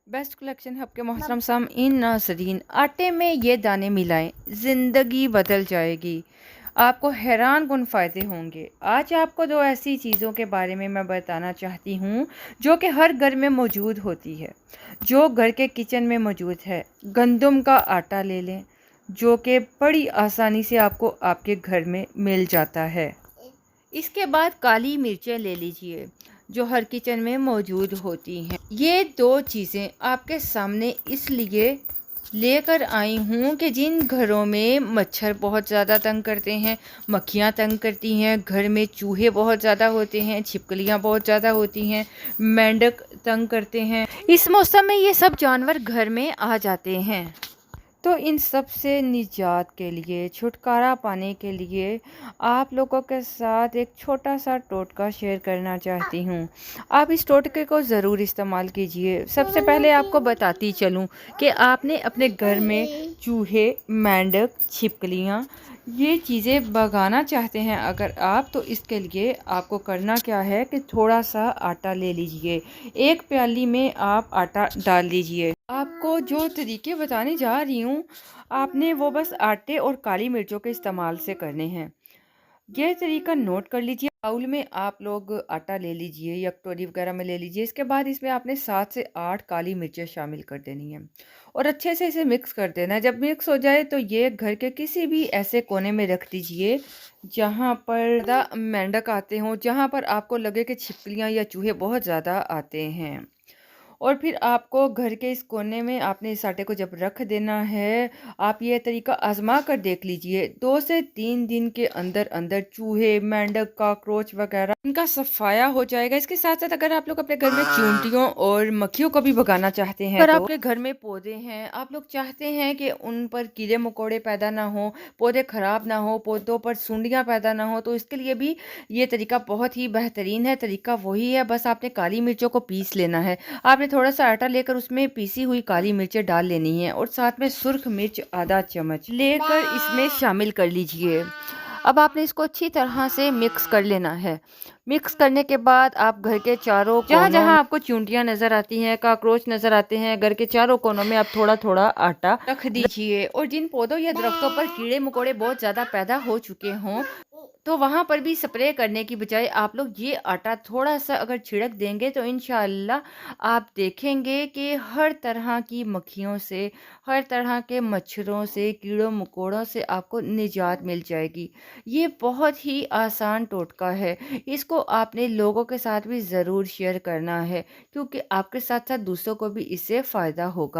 Best collection है आपके मोहतरम सामईन नाज़रीन। आटे में ये दाने मिलाएं, ज़िंदगी बदल जाएगी। आपको हैरान कुन फ़ायदे होंगे। आज आपको दो ऐसी चीज़ों के बारे में मैं बताना चाहती हूँ जो कि हर घर में मौजूद होती है, जो घर के किचन में मौजूद है। गंदम का आटा ले लें, जो कि बड़ी आसानी से आपको आपके घर में मिल जाता है। इसके बाद काली मिर्चें ले लीजिए, जो हर किचन में मौजूद होती हैं। ये दो चीज़ें आपके सामने इसलिए लेकर आई हूँ कि जिन घरों में मच्छर बहुत ज़्यादा तंग करते हैं, मक्खियाँ तंग करती हैं, घर में चूहे बहुत ज़्यादा होते हैं, छिपकलियाँ बहुत ज़्यादा होती हैं, मेंढक तंग करते हैं, इस मौसम में ये सब जानवर घर में आ जाते हैं। तो इन सब से निजात के लिए, छुटकारा पाने के लिए आप लोगों के साथ एक छोटा सा टोटका शेयर करना चाहती हूँ। आप इस टोटके को ज़रूर इस्तेमाल कीजिए। सबसे पहले आपको बताती चलूँ कि आपने अपने घर में चूहे, मेंढक, छिपकलियाँ ये चीज़ें भगाना चाहते हैं अगर आप, तो इसके लिए आपको करना क्या है कि थोड़ा सा आटा ले लीजिए। एक प्याली में आप आटा डाल लीजिए। आपको जो तरीके बताने जा रही हूँ, आपने वो बस आटे और काली मिर्चों के इस्तेमाल से करने हैं। ये तरीका नोट कर लीजिए। बाउल में आप लोग आटा ले लीजिए या कटोरी वगैरह में ले लीजिए। इसके बाद इसमें आपने 7 से 8 काली मिर्चें शामिल कर देनी है और अच्छे से इसे मिक्स कर देना है। जब मिक्स हो जाए तो ये घर के किसी भी ऐसे कोने में रख दीजिए जहाँ पर ज़्यादा मेंढक आते हों, जहाँ पर आपको लगे कि छिपकलियाँ या चूहे बहुत ज़्यादा आते हैं। और फिर आपको घर के इस कोने में आपने इस आटे को जब रख देना है, आप ये तरीका आज़मा कर देख लीजिए। 2 से 3 दिन के अंदर-अंदर चूहे, मेंढक, कॉकरोच वगैरह इनका सफाया हो जाएगा। इसके साथ-साथ अगर आप लोग अपने घर में चींटियों और मक्खियों को भी भगाना चाहते हैं, अगर आपके घर में पौधे हैं, आप लोग चाहते हैं कि उन पर कीड़े-मकोड़े पैदा ना हो, पौधे खराब ना हो, पौधों पर सुंडियाँ पैदा ना हो, तो इसके लिए भी ये तरीका बहुत ही बेहतरीन है। तरीका वही है, बस आपने काली मिर्चों को पीस लेना है। आपने थोड़ा-सा आटा लेकर उसमें पीसी हुई काली मिर्चें डाल लेनी है और साथ में सुर्ख मिर्च आधा चम्मच लेकर इसमें शामिल कर लीजिए। अब आपने इसको अच्छी तरह से मिक्स कर लेना है। मिक्स करने के बाद आप घर के चारों जहाँ-जहाँ आपको चूंटियाँ नज़र आती हैं, कॉकरोच नज़र आते हैं, घर के चारों कोनों में आप थोड़ा-थोड़ा आटा रख दीजिए। और जिन पौधों या दरख्तों पर कीड़े-मकोड़े बहुत ज़्यादा पैदा हो चुके हों, तो वहाँ पर भी स्प्रे करने की बजाय आप लोग ये आटा थोड़ा-सा अगर छिड़क देंगे तो इंशाअल्लाह आप देखेंगे कि हर तरह की मक्खियों से, हर तरह के मच्छरों से, कीड़ों-मकोड़ों से आपको निजात मिल जाएगी। ये बहुत ही आसान टोटका है। इसको आपने लोगों के साथ भी ज़रूर शेयर करना है, क्योंकि आपके साथ-साथ दूसरों को भी इससे फ़ायदा होगा।